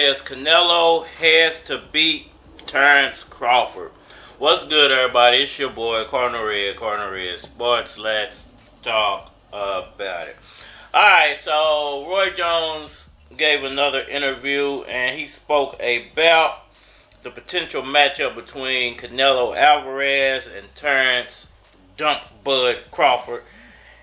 says Canelo has to beat Terence Crawford. What's good, everybody? It's your boy, Cardinal Red Sports. Let's talk about it. Alright, so Roy Jones gave another interview, and he spoke about the potential matchup between Canelo Alvarez and Terence Dump Bud Crawford.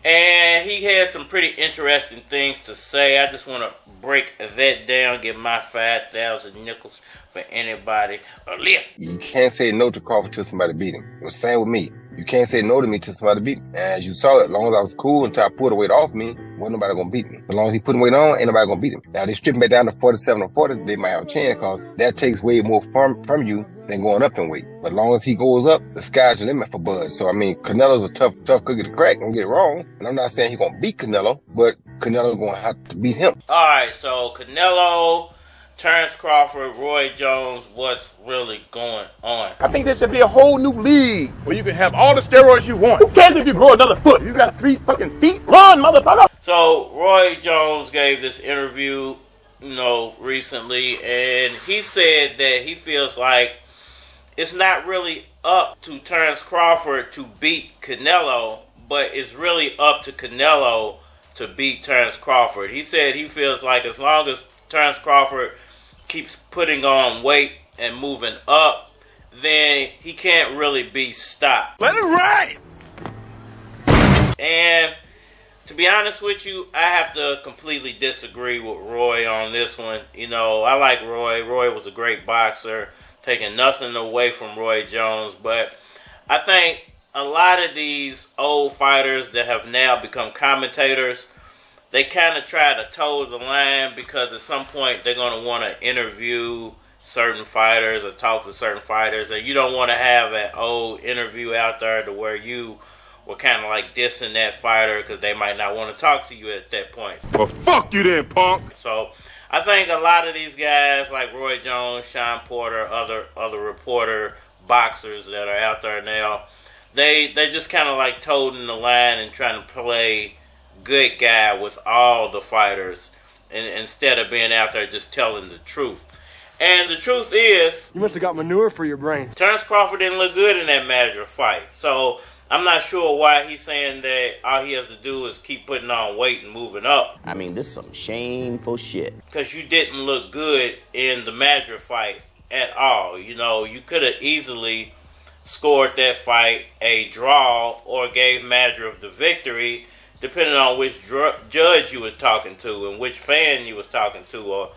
And he had some pretty interesting things to say. I just want to break that down, give my 5,000 nickels for anybody a lift. You can't say no to Crawford till somebody beat him. It was the same with me. You can't say no to me till somebody beat him. As you saw, as long as I was cool until I pulled the weight off me, wasn't nobody gonna beat me. As long as he put the weight on, ain't nobody gonna beat him. Now they strip him back down to 47 or 40, they might have a chance, because that takes way more from you than going up in weight. But as long as he goes up, the sky's the limit for Bud. So I mean, Canelo's a tough cookie to crack. Don't get it wrong. And I'm not saying he's gonna beat Canelo, but Canelo's gonna have to beat him. All right, so Canelo, Terence Crawford, Roy Jones, what's really going on? I think there should be a whole new league where you can have all the steroids you want. Who cares if you grow another foot? You got 3 fucking feet? Run, motherfucker! So Roy Jones gave this interview, recently, and he said that he feels like it's not really up to Terence Crawford to beat Canelo, but it's really up to Canelo to beat Terence Crawford. He said he feels like as long as Terence Crawford keeps putting on weight and moving up, then he can't really be stopped. Let it ride! And to be honest with you, I have to completely disagree with Roy on this one. I like Roy. Roy was a great boxer, taking nothing away from Roy Jones, but I think a lot of these old fighters that have now become commentators, they kind of try to toe the line, because at some point they're going to want to interview certain fighters or talk to certain fighters, and you don't want to have an old interview out there to where you were kind of like dissing that fighter because they might not want to talk to you at that point. Well, fuck you then, punk! So I think a lot of these guys like Roy Jones, Sean Porter, other reporter boxers that are out there now, they just kind of like toting the line and trying to play good guy with all the fighters, and instead of being out there just telling the truth. And the truth is, you must have got manure for your brain. Terence Crawford didn't look good in that Madrid fight, so I'm not sure why he's saying that all he has to do is keep putting on weight and moving up. I mean, this is some shameful shit. Because you didn't look good in the Madrid fight at all. You could have easily scored that fight a draw or gave Madrid the victory, depending on which judge you was talking to and which fan you was talking to, or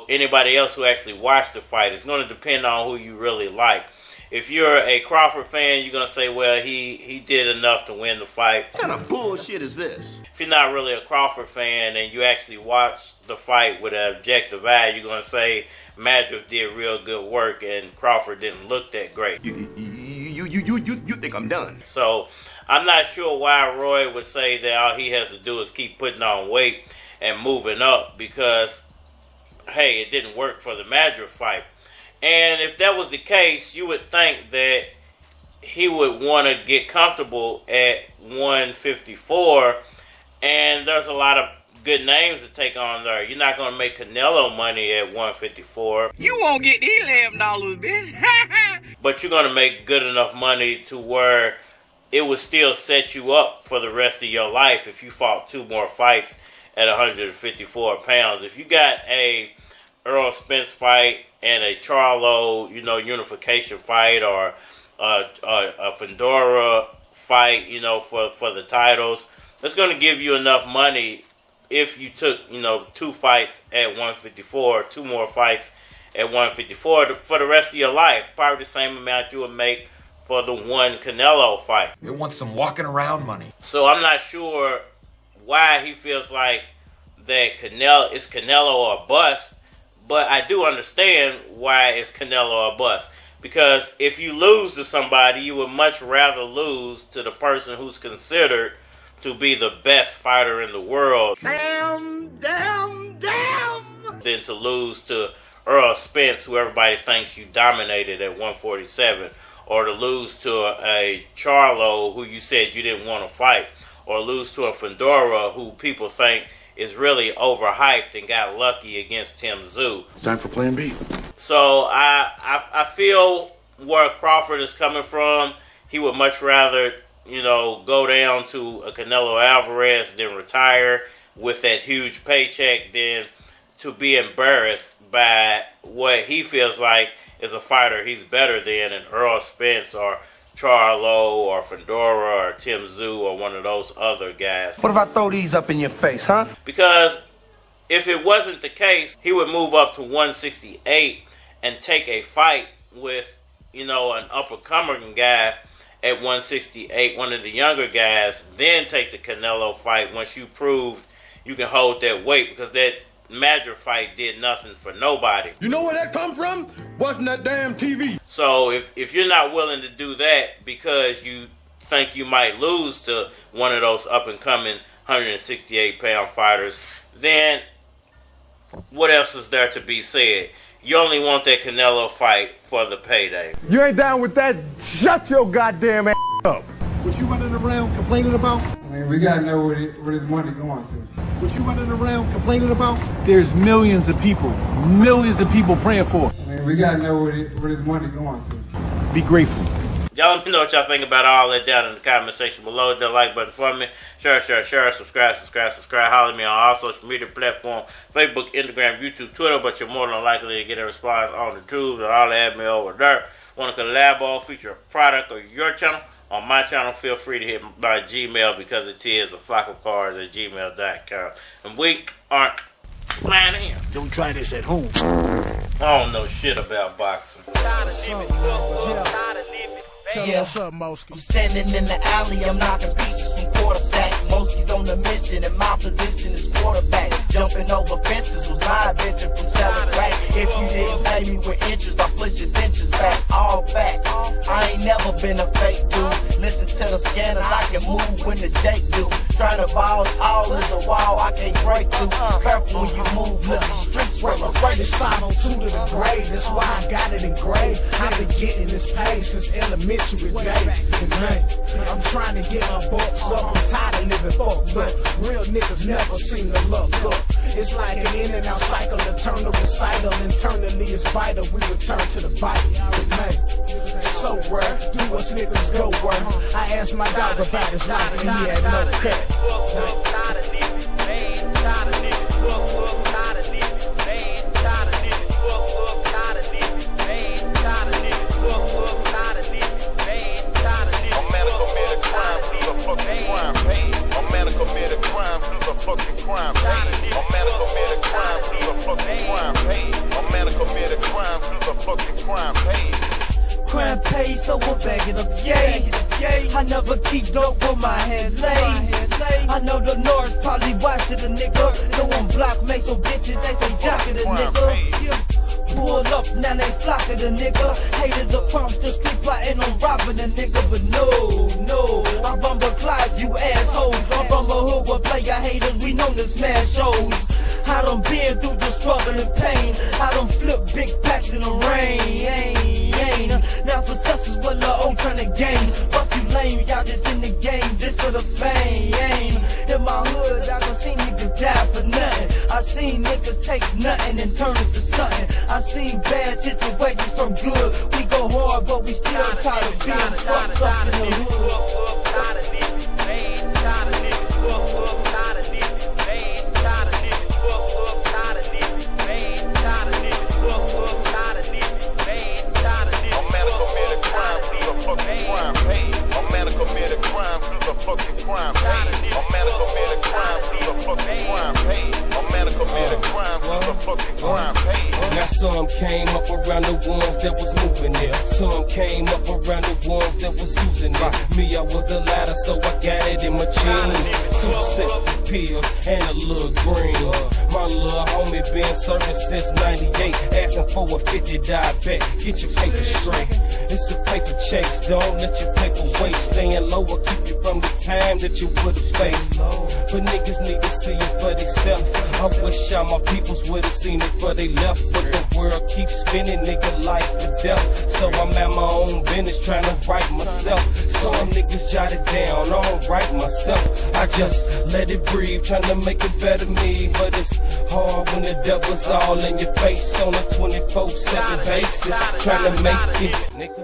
anybody else who actually watched the fight. It's going to depend on who you really like. If you're a Crawford fan, you're going to say, well, he did enough to win the fight. What kind of bullshit is this? If you're not really a Crawford fan and you actually watched the fight with an objective eye, you're going to say Madrid did real good work and Crawford didn't look that great. You think I'm done? So I'm not sure why Roy would say that all he has to do is keep putting on weight and moving up, because, hey, it didn't work for the Madrid fight. And if that was the case, you would think that he would want to get comfortable at 154, and there's a lot of good names to take on there. You're not going to make Canelo money at 154. You won't get the $11, bitch. But you're going to make good enough money to where it would still set you up for the rest of your life if you fought 2 more fights at 154 pounds. If you got a Errol Spence fight and a Charlo, unification fight, or a Fedora fight, for the titles, that's going to give you enough money if you took, 2 fights at 154, 2 more fights at 154 for the rest of your life. Probably the same amount you would make for the one Canelo fight. It wants some walking around money. So I'm not sure why he feels like that it's Canelo or bust, but I do understand why it's Canelo or bust. Because if you lose to somebody, you would much rather lose to the person who's considered to be the best fighter in the world than to lose to Errol Spence, who everybody thinks you dominated at 147, or to lose to a Charlo who you said you didn't want to fight, or lose to a Fedora who people think is really overhyped and got lucky against Tim Tszyu. It's time for Plan B. So I feel where Crawford is coming from. He would much rather, go down to a Canelo Alvarez than retire with that huge paycheck than to be embarrassed by what he feels like is a fighter he's better than an Earl Spence or Charlo or Fedora or Tim Tszyu or one of those other guys. What if I throw these up in your face, huh? Because if it wasn't the case, he would move up to 168 and take a fight with, an up-and-comer guy at 168, one of the younger guys, then take the Canelo fight once you prove you can hold that weight, because that Madrid fight did nothing for nobody. You know where that come from? Watching that damn TV. So if you're not willing to do that because you think you might lose to one of those up-and-coming 168-pound fighters, then what else is there to be said? You only want that Canelo fight for the payday. You ain't down with that? Shut your goddamn ass up. What you running around complaining about? I mean, we gotta know where this money going to. What you running around complaining about? There's millions of people praying for it. I mean, we gotta know where this money going to. Be grateful. Y'all let me know what y'all think about all that down in the comment section below. Hit that like button for me. Share, subscribe. Holler at me on all social media platforms, Facebook, Instagram, YouTube, Twitter, but you're more than likely to get a response on the tubes or all at me over there. Want to collab or feature a product or your channel on my channel, feel free to hit my Gmail because it is a flockofcards@gmail.com. And we aren't playing here. Don't try this at home. I don't know shit about boxing. Yeah. What's up, Mosky? I'm standing in the alley, I'm knocking pieces from quarterback. Mosky's on the mission, and my position is quarterback. Jumping over fences was my adventure from selling crack. If you didn't pay me with interest, I push your dentures back, all back. I ain't never been a fake dude. Listen to the scanners, I can move when the Jake do. Trying to ball tall as a wall, I can't break through. Careful when you move, look, the streets where my greatest 502 to the grave. That's why I got it engraved. I've been getting this pay since elementary days. I'm trying to get my bucks up. I'm tired of living fucked up. Real niggas never seem to look up. It's like an in and out cycle, eternal recital. Internally it's vital, we return to the bite. So rare, do us niggas go where? I asked my dog about his life and he had no care. Crime paid, so we're bagging up, yay. I never keep dope on my head laid. I know the North probably watching the nigga. So on block, make some bitches, they say jockin' the nigga. Pull up, now they flockin' the nigga. Haters across the street plotting on robbing the nigga. But no, I bumper Clyde, you assholes. I'm from a hood where player haters, we know to smash shows. I done been through the struggle and pain. I done flipped big packs in the rain. Now success is what the old tryna gain. Fuck you lame, y'all just in the game just for the fame. In my hood, I done seen niggas die for nothing. I seen niggas take nothing and turn it to something. I seen bad situations from good. We go hard, but we still tired of being fucked up in the hood. Now some came up around the ones that was moving there. Some came up around the ones that was using it. Me, I was the latter, so I got it in my jeans. 2 simple pills and a little green. My little homie been serving since 98. Asking for a 50 back. Get your paper straight. It's a paper chase. Don't let your paper waste. Staying low will keep you from the time that you would've faced. but niggas need to see it for themselves. I wish all my peoples would've seen it for they left, but the world keeps spinning, nigga, life or death. So I'm at my own business trying to write myself. Some niggas jot it down, I don't write myself. I just let it breathe, trying to make a better me. But it's hard when the devil's all in your face on a 24/7 basis, trying to make it, nigga.